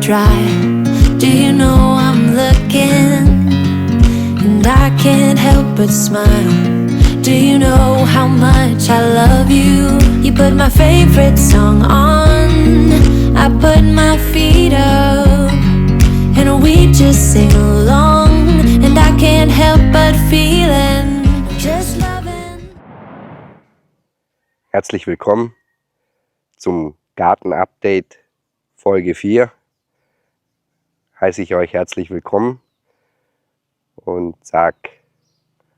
dry. Do you know I'm looking? And I can't help but smile. Do you know how much I love you? You put my favorite song on, I put my feet up, and we just sing along. And I can't help but feeling just loving. Herzlich willkommen zum Garten-Update Folge 4. Heiße ich euch herzlich willkommen und sag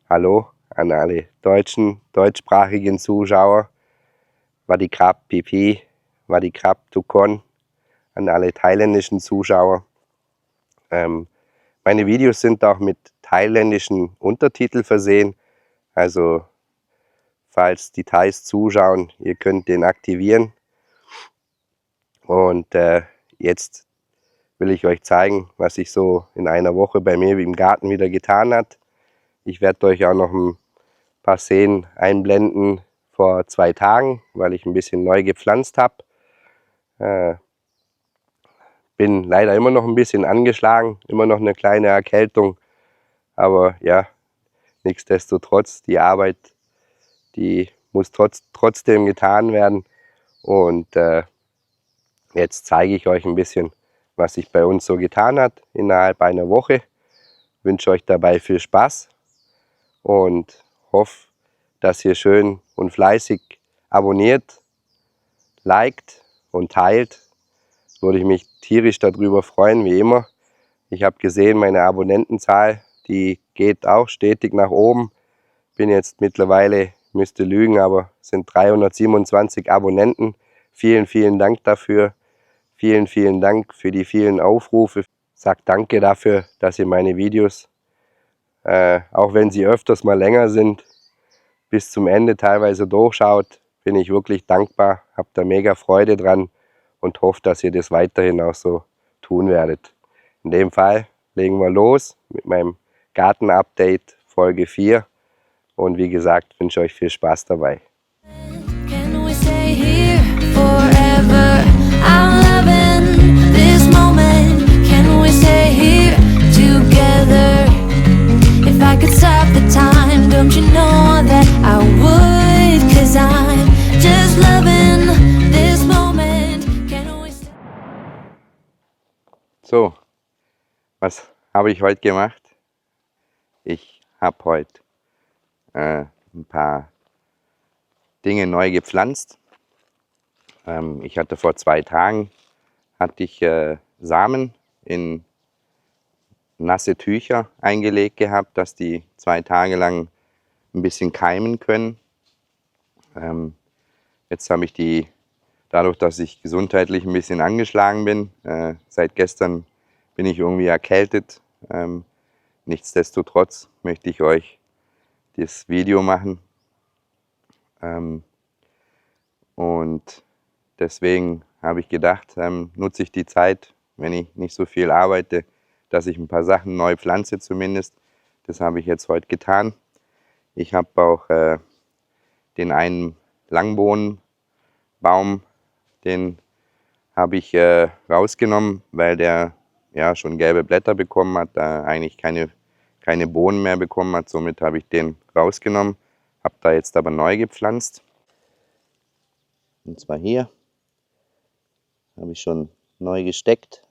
Hallo an alle deutschsprachigen Zuschauer. Wadi Krab Pipi, Wadi Krab Tukon, an alle thailändischen Zuschauer. Meine Videos sind auch mit thailändischen Untertiteln versehen. Also falls die Thais zuschauen, ihr könnt den aktivieren. Und jetzt will ich euch zeigen, was sich so in einer Woche bei mir im Garten wieder getan hat. Ich werde euch auch noch ein paar Szenen einblenden vor 2 Tagen, weil ich ein bisschen neu gepflanzt habe. Bin leider immer noch ein bisschen angeschlagen, immer noch eine kleine Erkältung. Aber ja, nichtsdestotrotz, die Arbeit, die muss trotzdem getan werden. Und jetzt zeige ich euch ein bisschen, was sich bei uns so getan hat innerhalb einer Woche. Ich wünsche euch dabei viel Spaß und hoffe, dass ihr schön und fleißig abonniert, liked und teilt. Würde ich mich tierisch darüber freuen, wie immer. Ich habe gesehen, meine Abonnentenzahl, die geht auch stetig nach oben. Bin jetzt mittlerweile, müsste lügen, aber sind 327 Abonnenten. Vielen, vielen Dank dafür. Vielen, vielen Dank für die vielen Aufrufe. Sagt danke dafür, dass ihr meine Videos, auch wenn sie öfters mal länger sind, bis zum Ende teilweise durchschaut. Bin ich wirklich dankbar, habe da mega Freude dran und hoffe, dass ihr das weiterhin auch so tun werdet. In dem Fall legen wir los mit meinem Garten-Update Folge 4 und wie gesagt, wünsche euch viel Spaß dabei. Can we stay here forever? I'm loving this moment. Can we stay here together? If I could stop the time, don't you know that I would? 'Cause I'm just loving this moment. Can we stay? So, was habe ich heute gemacht? Ich habe heute ein paar Dinge neu gepflanzt. Ich hatte vor 2 Tagen Samen in nasse Tücher eingelegt gehabt, dass die 2 Tage lang ein bisschen keimen können. Jetzt habe ich die, dadurch, dass ich gesundheitlich ein bisschen angeschlagen bin, seit gestern bin ich irgendwie erkältet. Nichtsdestotrotz möchte ich euch das Video machen. Und deswegen habe ich gedacht, nutze ich die Zeit, wenn ich nicht so viel arbeite, dass ich ein paar Sachen neu pflanze zumindest. Das habe ich jetzt heute getan. Ich habe auch den einen Langbohnenbaum, den habe ich rausgenommen, weil der ja schon gelbe Blätter bekommen hat, da eigentlich keine Bohnen mehr bekommen hat. Somit habe ich den rausgenommen, habe da jetzt aber neu gepflanzt. Und zwar hier habe ich schon neu gesteckt.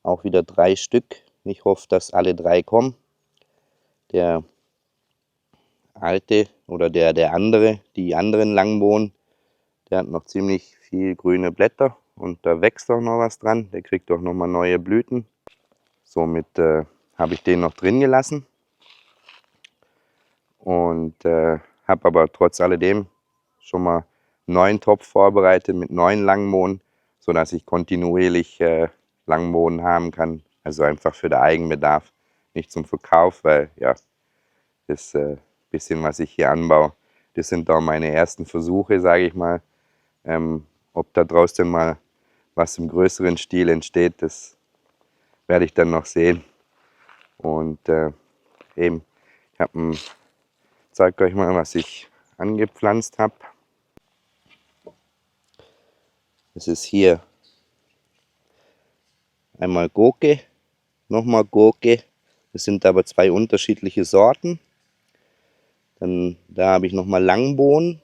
Auch wieder 3 Stück. Ich hoffe, dass alle 3 kommen. Der alte oder die anderen Langbohnen, der hat noch ziemlich viel grüne Blätter und da wächst auch noch was dran. Der kriegt auch noch mal neue Blüten. Somit habe ich den noch drin gelassen und habe aber trotz alledem schon mal einen neuen Topf vorbereitet mit neuen Langbohnen, sodass ich kontinuierlich Langbohnen haben kann. Also einfach für den Eigenbedarf, nicht zum Verkauf, weil ja, das bisschen, was ich hier anbaue, das sind auch meine ersten Versuche, sage ich mal. Ob da draußen mal was im größeren Stil entsteht, das werde ich dann noch sehen. Und eben, ich zeige euch mal, was ich angepflanzt habe. Das ist hier einmal Gurke, nochmal Gurke. Das sind aber 2 unterschiedliche Sorten. Dann da habe ich nochmal Langbohnen.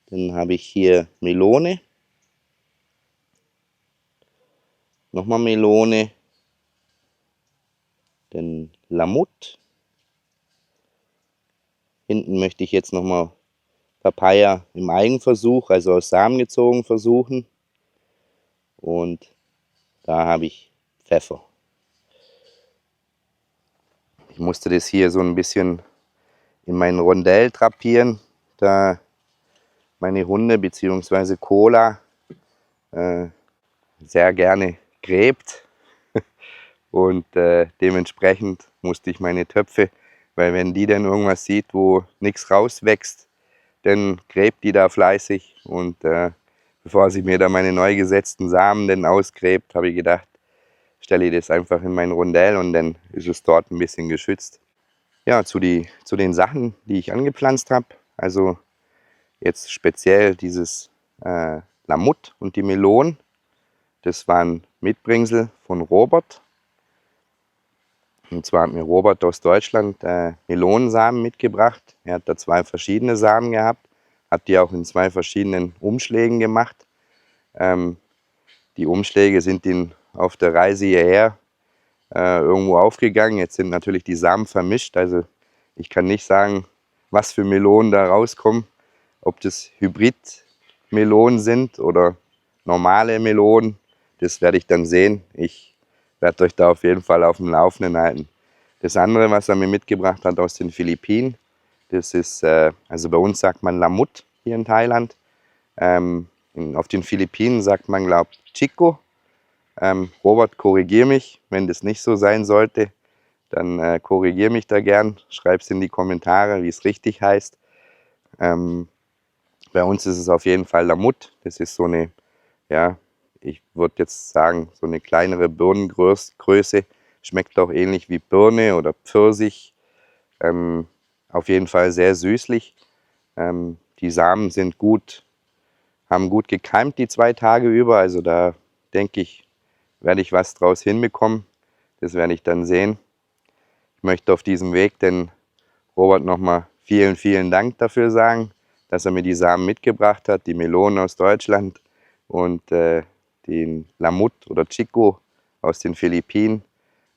Dann habe ich hier Melone. Nochmal Melone. Dann Lamut. Hinten möchte ich jetzt nochmal Papaya im Eigenversuch, also aus Samen gezogen, versuchen. Und da habe ich Pfeffer. Ich musste das hier so ein bisschen in mein Rondell drapieren, da meine Hunde bzw. Cola sehr gerne gräbt. Und dementsprechend musste ich meine Töpfe, weil wenn die dann irgendwas sieht, wo nichts rauswächst, dann gräbt die da fleißig. Und bevor sie mir da meine neu gesetzten Samen dann ausgräbt, habe ich gedacht, stelle ich das einfach in mein Rondell und dann ist es dort ein bisschen geschützt. Ja, zu den Sachen, die ich angepflanzt habe, also jetzt speziell dieses Lamut und die Melonen, das waren Mitbringsel von Robert. Und zwar hat mir Robert aus Deutschland Melonensamen mitgebracht. Er hat da 2 verschiedene Samen gehabt, hat die auch in 2 verschiedenen Umschlägen gemacht. Die Umschläge sind ihm auf der Reise hierher irgendwo aufgegangen. Jetzt sind natürlich die Samen vermischt, also ich kann nicht sagen, was für Melonen da rauskommen, ob das Hybrid-Melonen sind oder normale Melonen, das werde ich dann sehen. Ich werde euch da auf jeden Fall auf dem Laufenden halten. Das andere, was er mir mitgebracht hat aus den Philippinen, das ist, also bei uns sagt man Lamut hier in Thailand. Auf den Philippinen sagt man, glaube ich, Chico. Robert, korrigier mich, wenn das nicht so sein sollte, dann korrigier mich da gern. Schreib es in die Kommentare, wie es richtig heißt. Bei uns ist es auf jeden Fall Lamut. Das ist so eine, ja, ich würde jetzt sagen, so eine kleinere Birnengröße. Schmeckt auch ähnlich wie Birne oder Pfirsich. Auf jeden Fall sehr süßlich. Die Samen sind haben gut gekeimt die 2 Tage über. Also da denke ich, werde ich was draus hinbekommen. Das werde ich dann sehen. Ich möchte auf diesem Weg den Robert nochmal vielen, vielen Dank dafür sagen, dass er mir die Samen mitgebracht hat, die Melonen aus Deutschland und den Lamut oder Chico aus den Philippinen.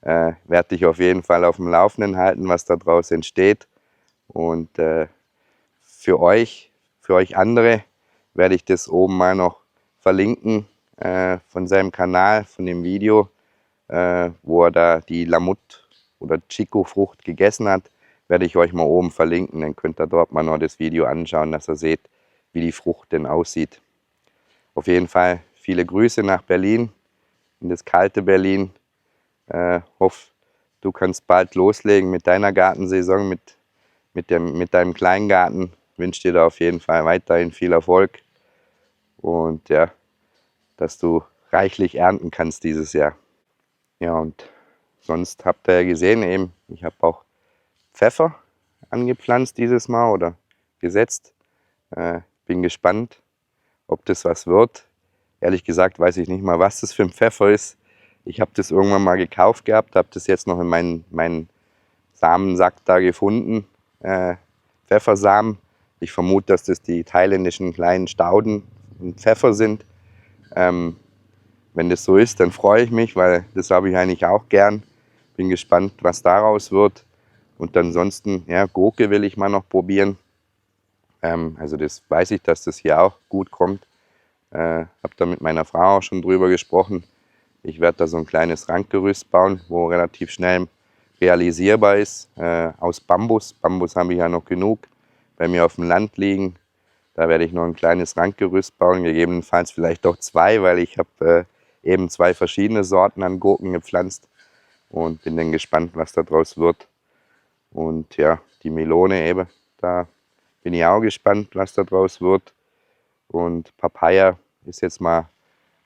Werde ich auf jeden Fall auf dem Laufenden halten, was da draus entsteht. Und für euch andere, werde ich das oben mal noch verlinken von seinem Kanal, von dem Video, wo er da die Lamut oder Chico-Frucht gegessen hat, werde ich euch mal oben verlinken. Dann könnt ihr dort mal noch das Video anschauen, dass ihr seht, wie die Frucht denn aussieht. Auf jeden Fall viele Grüße nach Berlin, in das kalte Berlin. Hoffe, du kannst bald loslegen mit deiner Gartensaison, mit deinem Kleingarten. Ich wünsche dir da auf jeden Fall weiterhin viel Erfolg und ja, dass du reichlich ernten kannst dieses Jahr. Ja, und sonst habt ihr ja gesehen, eben, ich habe auch Pfeffer angepflanzt dieses Mal oder gesetzt. Bin gespannt, ob das was wird. Ehrlich gesagt weiß ich nicht mal, was das für ein Pfeffer ist. Ich habe das irgendwann mal gekauft gehabt, habe das jetzt noch in meinen Samensack da gefunden. Pfeffersamen. Ich vermute, dass das die thailändischen kleinen Stauden und Pfeffer sind. Wenn das so ist, dann freue ich mich, weil das habe ich eigentlich auch gern. Bin gespannt, was daraus wird. Und ansonsten, ja, Gurke will ich mal noch probieren. Also das weiß ich, dass das hier auch gut kommt. Habe da mit meiner Frau auch schon drüber gesprochen. Ich werde da so ein kleines Rankgerüst bauen, wo relativ schnell realisierbar ist, aus Bambus. Bambus habe ich ja noch genug bei mir auf dem Land liegen. Da werde ich noch ein kleines Rankgerüst bauen, gegebenenfalls vielleicht auch 2, weil ich habe eben 2 verschiedene Sorten an Gurken gepflanzt und bin dann gespannt, was da draus wird. Und ja, die Melone eben, da bin ich auch gespannt, was da draus wird. Und Papaya ist jetzt mal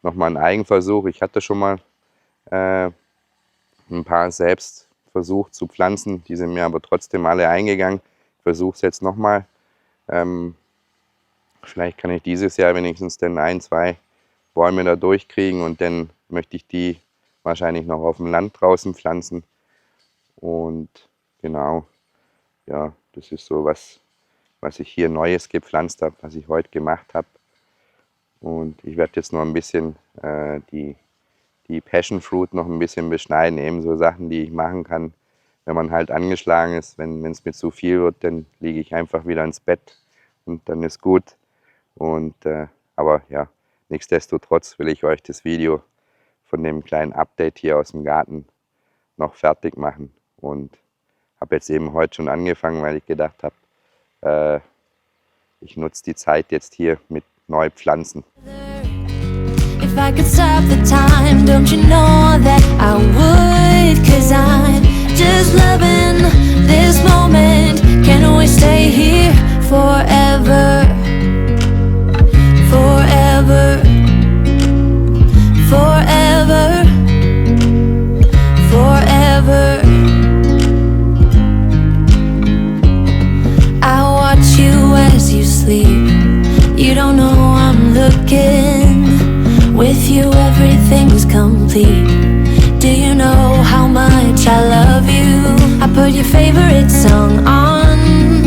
nochmal ein Eigenversuch. Ich hatte schon mal ein paar selbst versucht zu pflanzen, die sind mir aber trotzdem alle eingegangen. Ich versuche es jetzt nochmal. Vielleicht kann ich dieses Jahr wenigstens dann 1, 2 Bäume da durchkriegen und dann möchte ich die wahrscheinlich noch auf dem Land draußen pflanzen. Und genau, ja, das ist so was ich hier Neues gepflanzt habe, was ich heute gemacht habe. Und ich werde jetzt noch ein bisschen die Passion Fruit noch ein bisschen beschneiden, eben so Sachen, die ich machen kann, wenn man halt angeschlagen ist. Wenn es mir zu viel wird, dann liege ich einfach wieder ins Bett und dann ist gut. Und aber ja, nichtsdestotrotz will ich euch das Video von dem kleinen Update hier aus dem Garten noch fertig machen. Und habe jetzt eben heute schon angefangen, weil ich gedacht habe, ich nutze die Zeit jetzt hier mit Neupflanzen. If I could stop the time, don't you know that I would? 'Cause I'm just loving this moment. Can we stay here forever? Forever. Forever. Forever. I watch you as you sleep. You don't know I'm looking. With you everything's complete. Do you know how much I love you? I put your favorite song on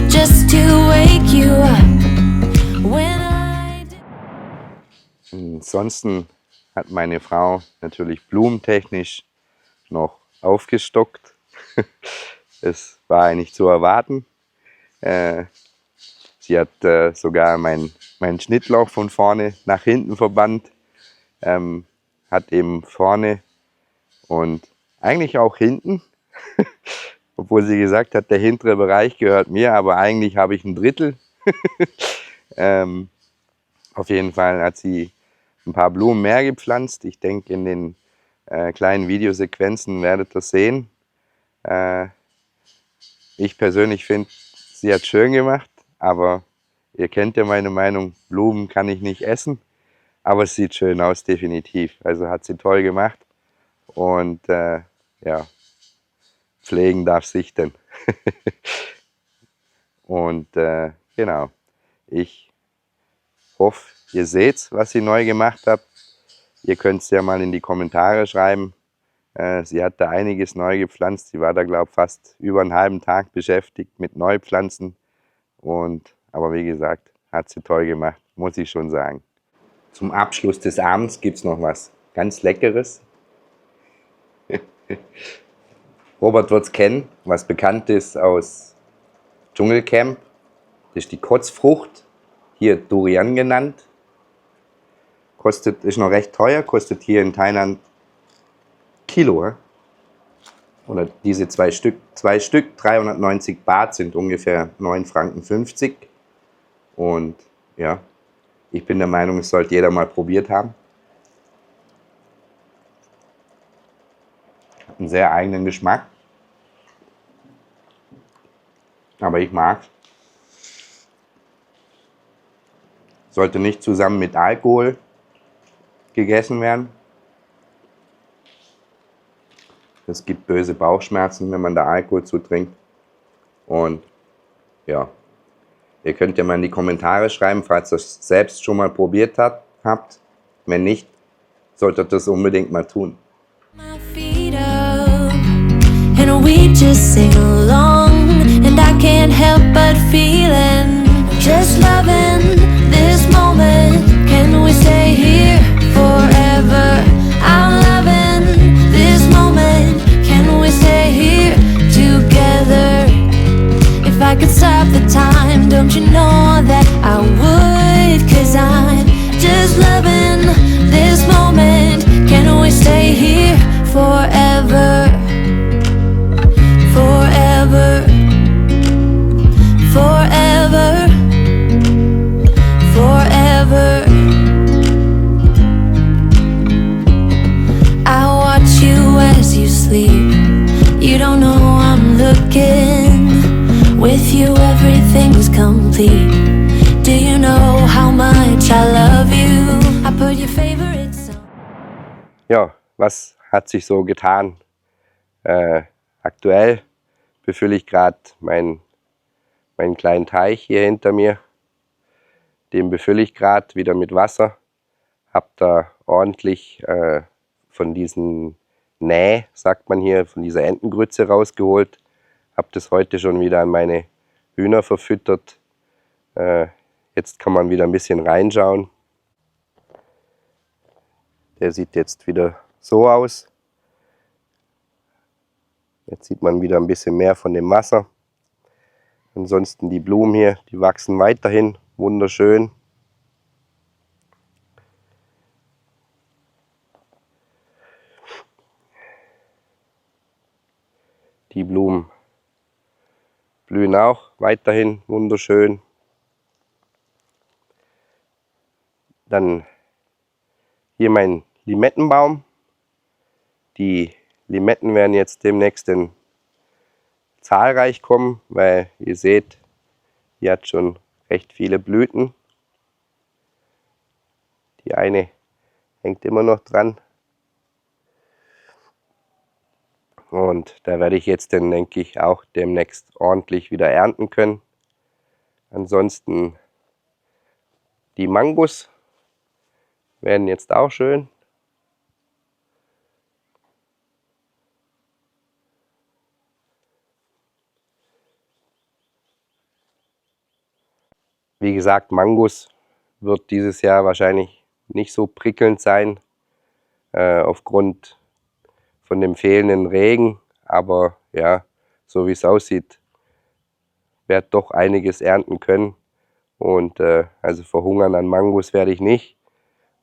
just to wake you up when I Ansonsten hat meine Frau natürlich blumentechnisch noch aufgestockt. Es war eigentlich zu erwarten. Sie hat sogar meinen Schnittlauch von vorne nach hinten verbannt. Hat eben vorne und eigentlich auch hinten, obwohl sie gesagt hat, der hintere Bereich gehört mir, aber eigentlich habe ich ein Drittel. Auf jeden Fall hat sie ein paar Blumen mehr gepflanzt. Ich denke, in den kleinen Videosequenzen werdet ihr das sehen. Ich persönlich finde, sie hat schön gemacht, aber ihr kennt ja meine Meinung, Blumen kann ich nicht essen, aber es sieht schön aus, definitiv. Also hat sie toll gemacht und ja, pflegen darf sich denn. Und genau, ich hoffe, ihr seht, was sie neu gemacht hat. Ihr könnt es ja mal in die Kommentare schreiben. Sie hat da einiges neu gepflanzt. Sie war da, glaube ich, fast über einen halben Tag beschäftigt mit Neupflanzen. Aber wie gesagt, hat sie toll gemacht, muss ich schon sagen. Zum Abschluss des Abends gibt es noch was ganz Leckeres. Robert wird es kennen, was bekannt ist aus Dschungelcamp. Das ist die Kotzfrucht, hier Durian genannt. Ist noch recht teuer, kostet hier in Thailand Kilo. Oder diese zwei Stück, 390 Baht sind ungefähr 9,50 Franken. Und ja, ich bin der Meinung, es sollte jeder mal probiert haben. Hat einen sehr eigenen Geschmack. Aber ich mag es. Sollte nicht zusammen mit Alkohol gegessen werden. Es gibt böse Bauchschmerzen, wenn man da Alkohol zutrinkt. Und ja, ihr könnt ja mal in die Kommentare schreiben, falls ihr es selbst schon mal probiert habt. Wenn nicht, solltet ihr das unbedingt mal tun. my feet up and we just sing along, and I can't help but feeling just loving this moment. Can we stay here forever? I'm loving this moment. Can we stay here together? If I could stop the time, don't you know that I would? 'Cause I'm just loving this moment. Can we stay here forever? Forever. Forever. Forever. I watch you as you sleep. You don't know I'm looking. With you everything's complete. Do you know how much I love you? I put your favorite song. Ja, was hat sich so getan? Aktuell befülle ich gerade meinen kleinen Teich hier hinter mir. Den befülle ich gerade wieder mit Wasser. Habe da ordentlich von diesen Näh, sagt man hier, von dieser Entengrütze rausgeholt. Habe das heute schon wieder an meine Hühner verfüttert. Jetzt kann man wieder ein bisschen reinschauen. Der sieht jetzt wieder so aus. Jetzt sieht man wieder ein bisschen mehr von dem Wasser. Ansonsten die Blumen hier, die wachsen weiterhin wunderschön. Die Blumen blühen auch weiterhin wunderschön. Dann hier mein Limettenbaum. Die Limetten werden jetzt demnächst zahlreich kommen, weil ihr seht, die hat schon recht viele Blüten. Die eine hängt immer noch dran. Und da werde ich jetzt dann, denke ich, auch demnächst ordentlich wieder ernten können. Ansonsten die Mangos werden jetzt auch schön. Wie gesagt, Mangos wird dieses Jahr wahrscheinlich nicht so prickelnd sein, aufgrund von dem fehlenden Regen. Aber ja, so wie es aussieht, werde doch einiges ernten können. Und also verhungern an Mangos werde ich nicht.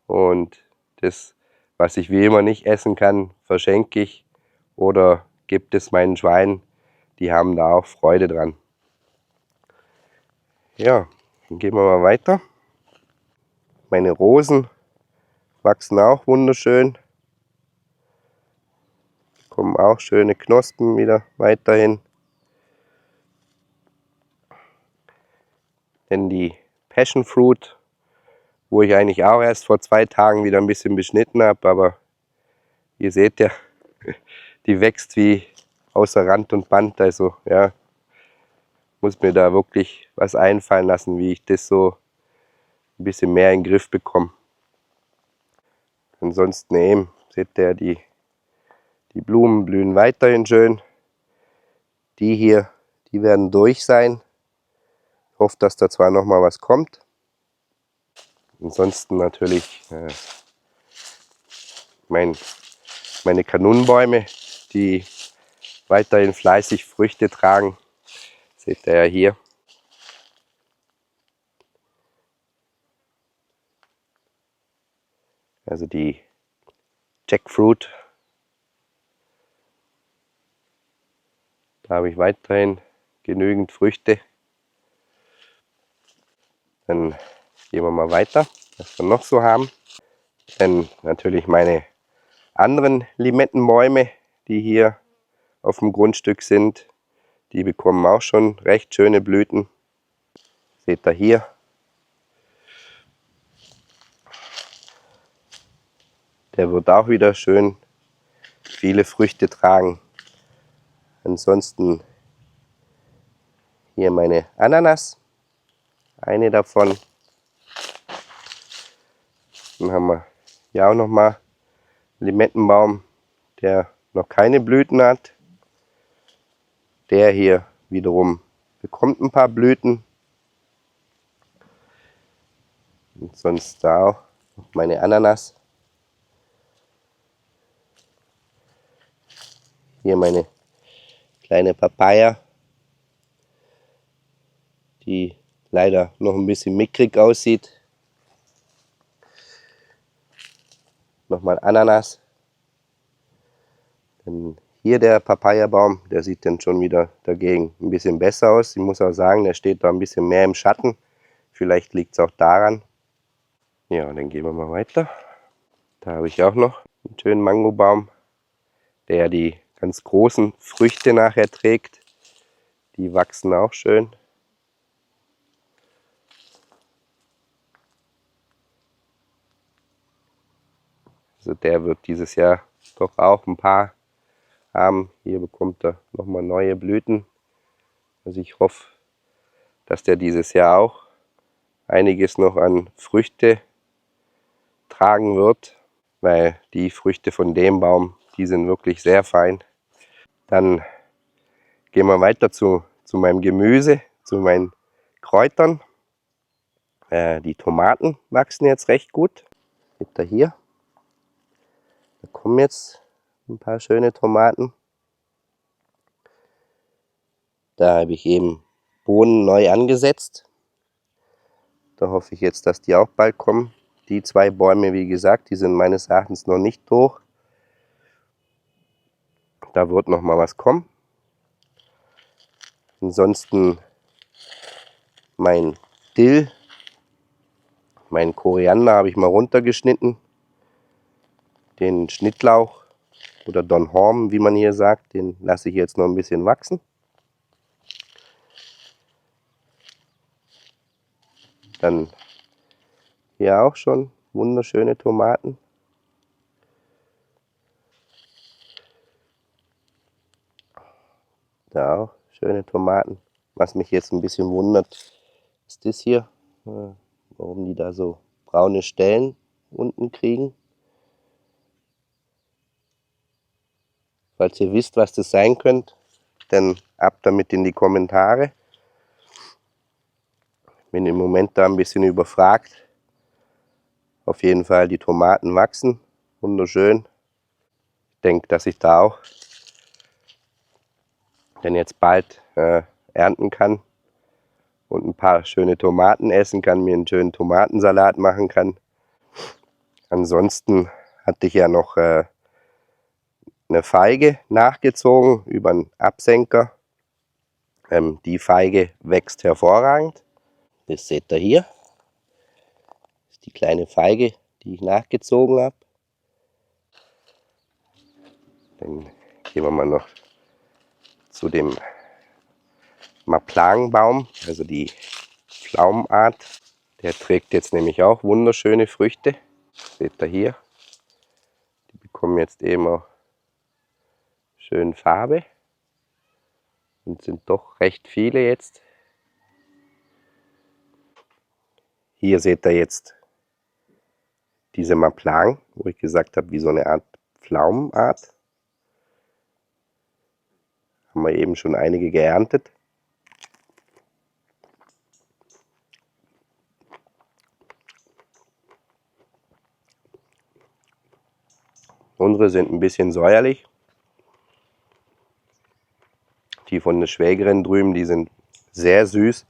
Und das, was ich wie immer nicht essen kann, verschenke ich oder gebe es meinen Schweinen. Die haben da auch Freude dran. Ja, dann gehen wir mal weiter. Meine Rosen wachsen auch wunderschön. Kommen auch schöne Knospen wieder weiterhin. Denn die Passion Fruit, wo ich eigentlich auch erst vor 2 Tagen wieder ein bisschen beschnitten habe, aber ihr seht ja, die wächst wie außer Rand und Band. Also ja, muss mir da wirklich was einfallen lassen, wie ich das so ein bisschen mehr in den Griff bekomme. Ansonsten eben, seht ihr, die Blumen blühen weiterhin schön. Die hier, die werden durch sein. Ich hoffe, dass da zwar noch mal was kommt. Ansonsten natürlich meine Kanunenbäume, die weiterhin fleißig Früchte tragen. Seht ihr ja hier. Also die Jackfruit. Da habe ich weiterhin genügend Früchte. Dann gehen wir mal weiter, was wir noch so haben. Dann natürlich meine anderen Limettenbäume, die hier auf dem Grundstück sind. Die bekommen auch schon recht schöne Blüten. Seht ihr hier. Der wird auch wieder schön viele Früchte tragen. Ansonsten hier meine Ananas. Eine davon. Dann haben wir hier auch nochmal einen Limettenbaum, der noch keine Blüten hat. Der hier wiederum bekommt ein paar Blüten. Und sonst da auch noch meine Ananas. Hier meine kleine Papaya, die leider noch ein bisschen mickrig aussieht. Nochmal Ananas. Dann hier der Papayabaum, der sieht dann schon wieder dagegen ein bisschen besser aus. Ich muss auch sagen, der steht da ein bisschen mehr im Schatten. Vielleicht liegt es auch daran. Ja, und dann gehen wir mal weiter. Da habe ich auch noch einen schönen Mangobaum, der die ganz großen Früchte nachher trägt. Die wachsen auch schön. Also der wird dieses Jahr doch auch ein paar haben. Hier bekommt er nochmal neue Blüten. Also ich hoffe, dass der dieses Jahr auch einiges noch an Früchte tragen wird, weil die Früchte von dem Baum, die sind wirklich sehr fein. Dann gehen wir weiter zu meinem Gemüse, zu meinen Kräutern. Die Tomaten wachsen jetzt recht gut. Seht ihr hier? Da kommen jetzt ein paar schöne Tomaten. Da habe ich eben Bohnen neu angesetzt. Da hoffe ich jetzt, dass die auch bald kommen. Die 2 Bäume, wie gesagt, die sind meines Erachtens noch nicht hoch. Da wird noch mal was kommen. Ansonsten mein Dill, mein Koriander habe ich mal runtergeschnitten. Den Schnittlauch oder Dornhorn, wie man hier sagt, den lasse ich jetzt noch ein bisschen wachsen. Dann hier auch schon wunderschöne Tomaten. Da auch schöne Tomaten. Was mich jetzt ein bisschen wundert, ist das hier. Warum die da so braune Stellen unten kriegen. Falls ihr wisst, was das sein könnte, dann ab damit in die Kommentare. Bin im Moment da ein bisschen überfragt. Auf jeden Fall, die Tomaten wachsen. Wunderschön. Ich denke, dass ich da auch dann jetzt bald ernten kann und ein paar schöne Tomaten essen kann, mir einen schönen Tomatensalat machen kann. Ansonsten hatte ich ja noch eine Feige nachgezogen über einen Absenker. Die Feige wächst hervorragend. Das seht ihr hier. Das ist die kleine Feige, die ich nachgezogen habe. Dann gehen wir mal noch zu dem Maplangenbaum, also die Pflaumenart. Der trägt jetzt nämlich auch wunderschöne Früchte. Seht ihr hier. Die bekommen jetzt eben auch schön Farbe. Und sind doch recht viele jetzt. Hier seht ihr jetzt diese Maplang, wo ich gesagt habe, wie so eine Art Pflaumenart. Haben wir eben schon einige geerntet. Unsere sind ein bisschen säuerlich. Die von der Schwägerin drüben, die sind sehr süß.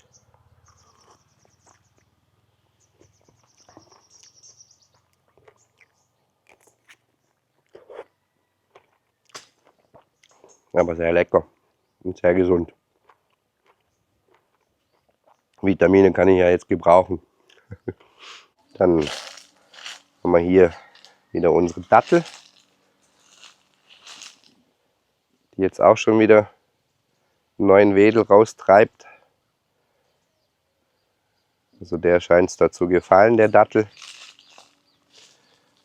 Aber sehr lecker und sehr gesund. Vitamine kann ich ja jetzt gebrauchen. Dann haben wir hier wieder unsere Dattel, die jetzt auch schon wieder einen neuen Wedel raustreibt. Also der scheint es da zu gefallen, der Dattel.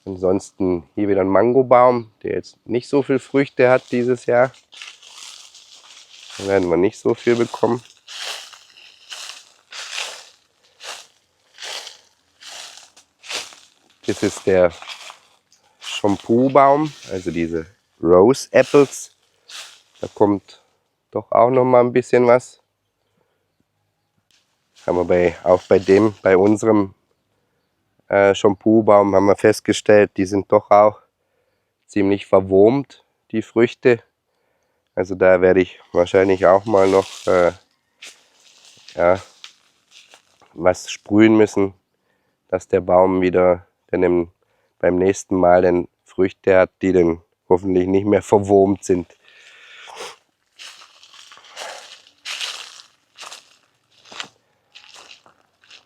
Ansonsten hier wieder ein Mangobaum, der jetzt nicht so viel Früchte hat dieses Jahr. Da werden wir nicht so viel bekommen. Das ist der Shampoo-Baum, also diese Rose Apples. Da kommt doch auch noch mal ein bisschen was. Haben wir auch bei unserem Shampoo-Baum haben wir festgestellt, die sind doch auch ziemlich verwurmt, die Früchte. Also da werde ich wahrscheinlich auch mal noch was sprühen müssen, dass der Baum wieder dann beim nächsten Mal dann Früchte hat, die dann hoffentlich nicht mehr verwurmt sind.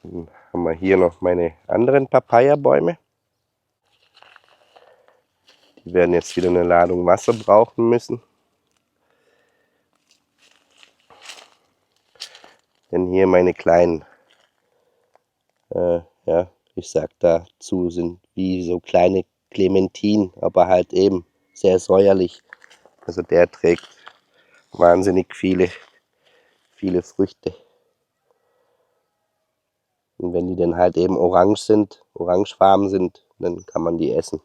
Dann haben wir hier noch meine anderen Papaya-Bäume. Die werden jetzt wieder eine Ladung Wasser brauchen müssen. Denn hier meine kleinen, ich sag dazu, sind wie so kleine Clementinen, aber halt eben sehr säuerlich. Also der trägt wahnsinnig viele Früchte. Und wenn die dann halt eben orangefarben sind, dann kann man die essen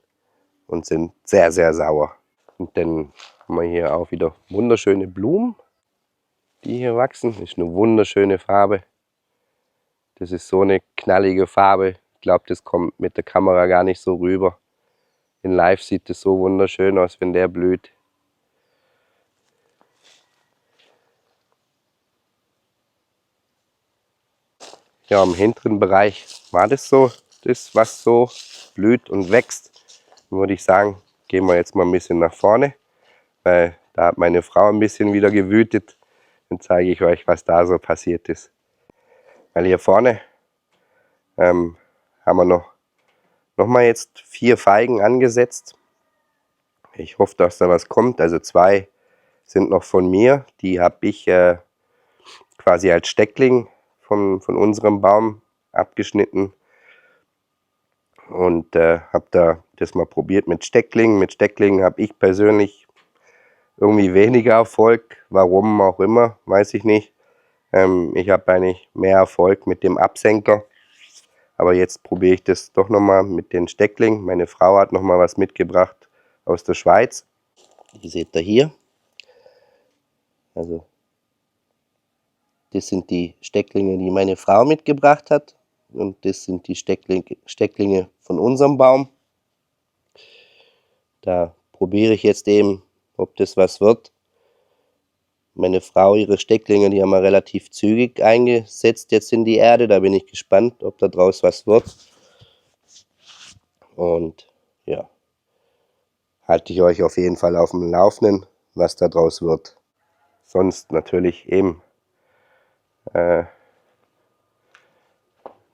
und sind sehr, sehr sauer. Und dann haben wir hier auch wieder wunderschöne Blumen, die hier wachsen. Das ist eine wunderschöne Farbe. Das ist so eine knallige Farbe. Ich glaube, das kommt mit der Kamera gar nicht so rüber. In Live sieht es so wunderschön aus, wenn der blüht. Ja, im hinteren Bereich war das so, das was so blüht und wächst. Dann würde ich sagen, gehen wir jetzt mal ein bisschen nach vorne, weil da hat meine Frau ein bisschen wieder gewütet. Dann zeige ich euch, was da so passiert ist. Weil hier vorne haben wir noch mal jetzt 4 Feigen angesetzt. Ich hoffe, dass da was kommt. Also 2 sind noch von mir. Die habe ich quasi als Steckling von unserem Baum abgeschnitten und habe da das mal probiert mit Stecklingen. Mit Stecklingen habe ich persönlich irgendwie weniger Erfolg. Warum auch immer, weiß ich nicht. Ich habe eigentlich mehr Erfolg mit dem Absenker. Aber jetzt probiere ich das doch nochmal mit den Stecklingen. Meine Frau hat nochmal was mitgebracht aus der Schweiz. Die seht ihr hier. Also das sind die Stecklinge, die meine Frau mitgebracht hat. Und das sind die Stecklinge von unserem Baum. Da probiere ich jetzt eben, ob das was wird. Meine Frau, ihre Stecklinge, die haben wir relativ zügig eingesetzt jetzt in die Erde. Da bin ich gespannt, ob da draus was wird. Und ja, halte ich euch auf jeden Fall auf dem Laufenden, was da draus wird. Sonst natürlich eben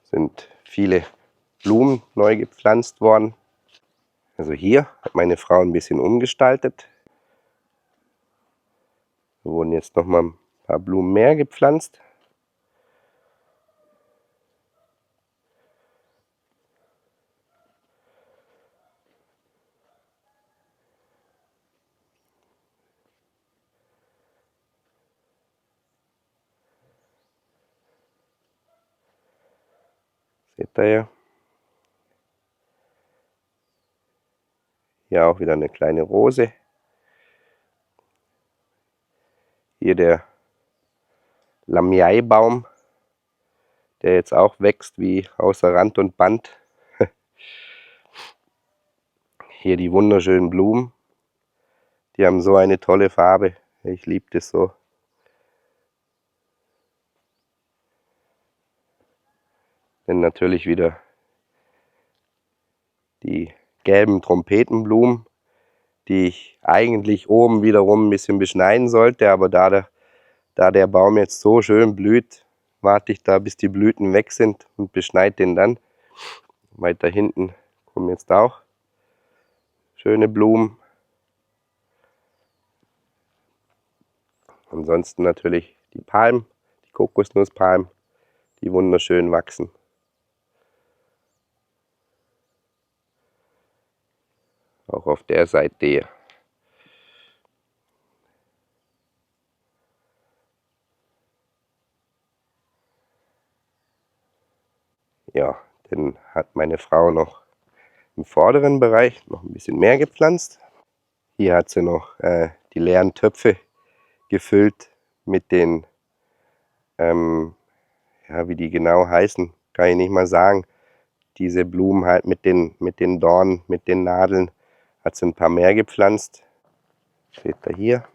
sind viele Blumen neu gepflanzt worden. Also hier hat meine Frau ein bisschen umgestaltet. Da wurden jetzt noch mal ein paar Blumen mehr gepflanzt. Seht ihr ja. Hier auch wieder eine kleine Rose. Hier der Lamiai-Baum, der jetzt auch wächst wie außer Rand und Band. Hier die wunderschönen Blumen. Die haben so eine tolle Farbe. Ich liebe das so. Dann natürlich wieder die gelben Trompetenblumen, die ich eigentlich oben wiederum ein bisschen beschneiden sollte, aber da der Baum jetzt so schön blüht, warte ich da, bis die Blüten weg sind und beschneide den dann. Weiter hinten kommen jetzt auch schöne Blumen. Ansonsten natürlich die Palmen, die Kokosnusspalmen, die wunderschön wachsen. Auch auf der Seite hier. Ja, dann hat meine Frau noch im vorderen Bereich noch ein bisschen mehr gepflanzt. Hier hat sie noch die leeren Töpfe gefüllt mit den, ja, wie die genau heißen, kann ich nicht mal sagen. Diese Blumen halt mit den Dornen, mit den Nadeln, hat sie ein paar mehr gepflanzt. Seht ihr hier.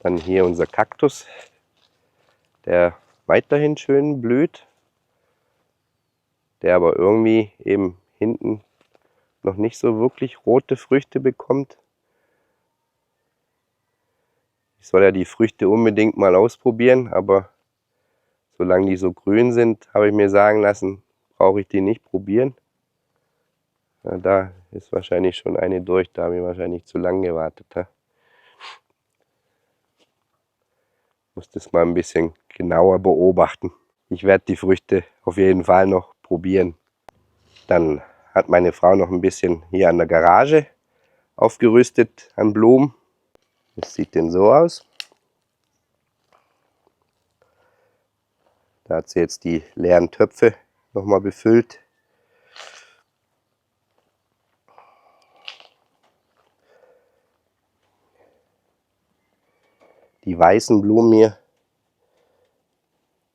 Dann hier unser Kaktus, der weiterhin schön blüht, der aber irgendwie eben hinten noch nicht so wirklich rote Früchte bekommt. Ich soll ja die Früchte unbedingt mal ausprobieren, aber solange die so grün sind, habe ich mir sagen lassen, brauche ich die nicht probieren. Ja, da ist wahrscheinlich schon eine durch, da habe ich wahrscheinlich zu lange gewartet. Ha? Muss das mal ein bisschen genauer beobachten. Ich werde die Früchte auf jeden Fall noch probieren. Dann hat meine Frau noch ein bisschen hier an der Garage aufgerüstet an Blumen. Das sieht denn so aus. Da hat sie jetzt die leeren Töpfe nochmal befüllt. Die weißen Blumen hier,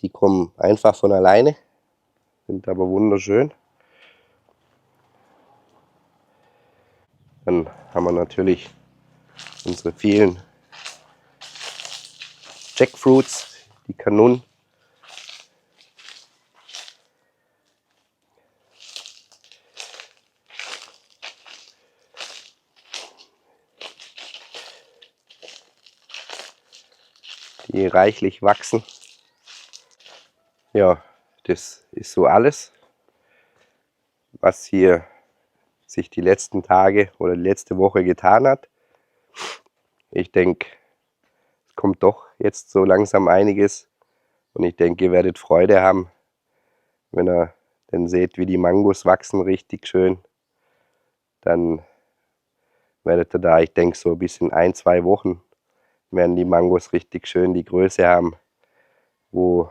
die kommen einfach von alleine, sind aber wunderschön. Dann haben wir natürlich unsere vielen Jackfruits, die Kanonen. Die reichlich wachsen. Ja, das ist so alles, was hier sich die letzten Tage oder die letzte Woche getan hat. Ich denke, es kommt doch jetzt so langsam einiges und ich denke, ihr werdet Freude haben, wenn ihr dann seht, wie die Mangos wachsen, richtig schön. Dann werdet ihr da, ich denke, so bis in 1-2 Wochen werden die Mangos richtig schön die Größe haben, wo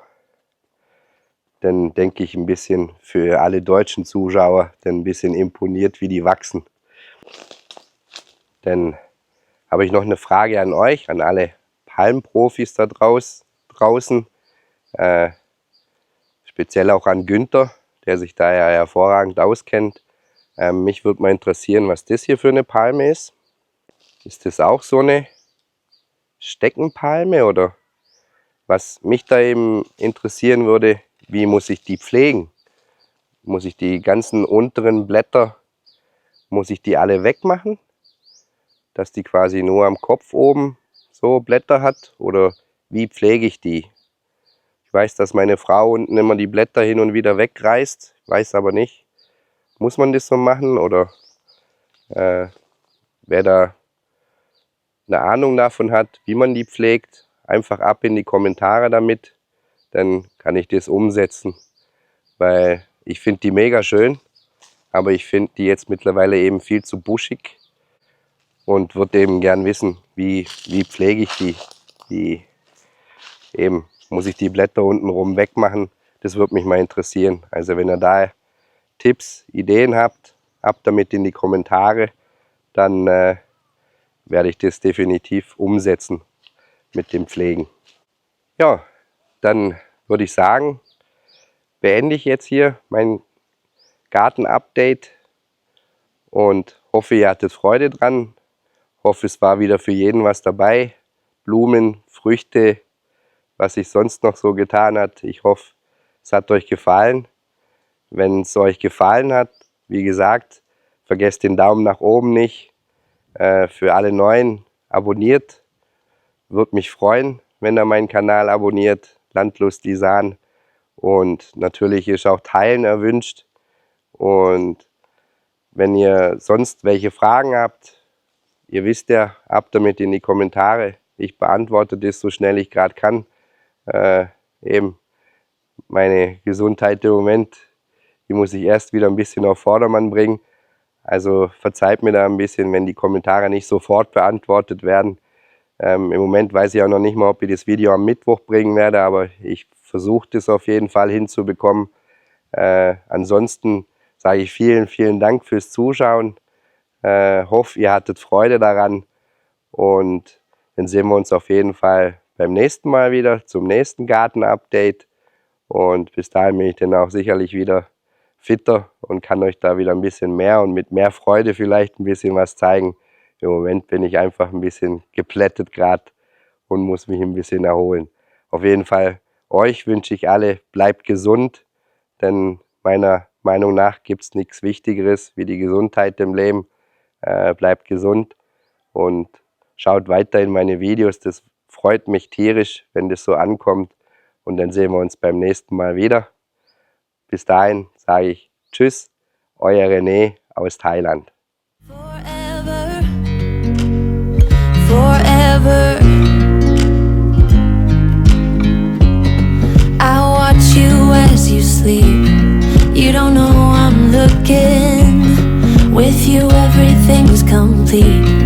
dann, denke ich, ein bisschen für alle deutschen Zuschauer dann ein bisschen imponiert, wie die wachsen. Dann habe ich noch eine Frage an euch, an alle Palmprofis da draußen, speziell auch an Günther, der sich da ja hervorragend auskennt. Mich würde mal interessieren, was das hier für eine Palme ist. Ist das auch so eine Steckenpalme oder was mich da eben interessieren würde, wie muss ich die pflegen? Muss ich die ganzen unteren Blätter, muss ich die alle wegmachen, dass die quasi nur am Kopf oben so Blätter hat oder wie pflege ich die? Ich weiß, dass meine Frau unten immer die Blätter hin und wieder wegreißt, weiß aber nicht, muss man das so machen oder wer da eine Ahnung davon hat, wie man die pflegt, einfach ab in die Kommentare damit, dann kann ich das umsetzen, weil ich finde die mega schön, aber ich finde die jetzt mittlerweile eben viel zu buschig und würde eben gern wissen, wie pflege ich die, eben muss ich die Blätter unten rum wegmachen, das würde mich mal interessieren. Also wenn ihr da Tipps, Ideen habt, ab damit in die Kommentare, dann werde ich das definitiv umsetzen mit dem Pflegen. Ja, dann würde ich sagen, beende ich jetzt hier mein Garten-Update und hoffe, ihr hattet Freude dran. Hoffe, es war wieder für jeden was dabei. Blumen, Früchte, was sich sonst noch so getan hat. Ich hoffe, es hat euch gefallen. Wenn es euch gefallen hat, wie gesagt, vergesst den Daumen nach oben nicht. Für alle Neuen abonniert. Würde mich freuen, wenn ihr meinen Kanal abonniert. Landlust Lisan. Und natürlich ist auch Teilen erwünscht. Und wenn ihr sonst welche Fragen habt, ihr wisst ja, ab damit in die Kommentare. Ich beantworte das so schnell ich gerade kann. Eben meine Gesundheit im Moment, die muss ich erst wieder ein bisschen auf Vordermann bringen. Also verzeiht mir da ein bisschen, wenn die Kommentare nicht sofort beantwortet werden. Im Moment weiß ich auch noch nicht mal, ob ich das Video am Mittwoch bringen werde, aber ich versuche das auf jeden Fall hinzubekommen. Ansonsten sage ich vielen, vielen Dank fürs Zuschauen. Hoffe, ihr hattet Freude daran und dann sehen wir uns auf jeden Fall beim nächsten Mal wieder zum nächsten Garten-Update. Und bis dahin bin ich dann auch sicherlich wieder fitter und kann euch da wieder ein bisschen mehr und mit mehr Freude vielleicht ein bisschen was zeigen. Im Moment bin ich einfach ein bisschen geplättet gerade und muss mich ein bisschen erholen. Auf jeden Fall euch wünsche ich alle, bleibt gesund, denn meiner Meinung nach gibt es nichts Wichtigeres wie die Gesundheit im Leben. Bleibt gesund und schaut weiter in meine Videos, das freut mich tierisch, wenn das so ankommt und dann sehen wir uns beim nächsten Mal wieder. Bis dahin sage ich Tschüss, euer René aus Thailand. Forever, forever, I watch you as you sleep. You don't know I'm looking. complete.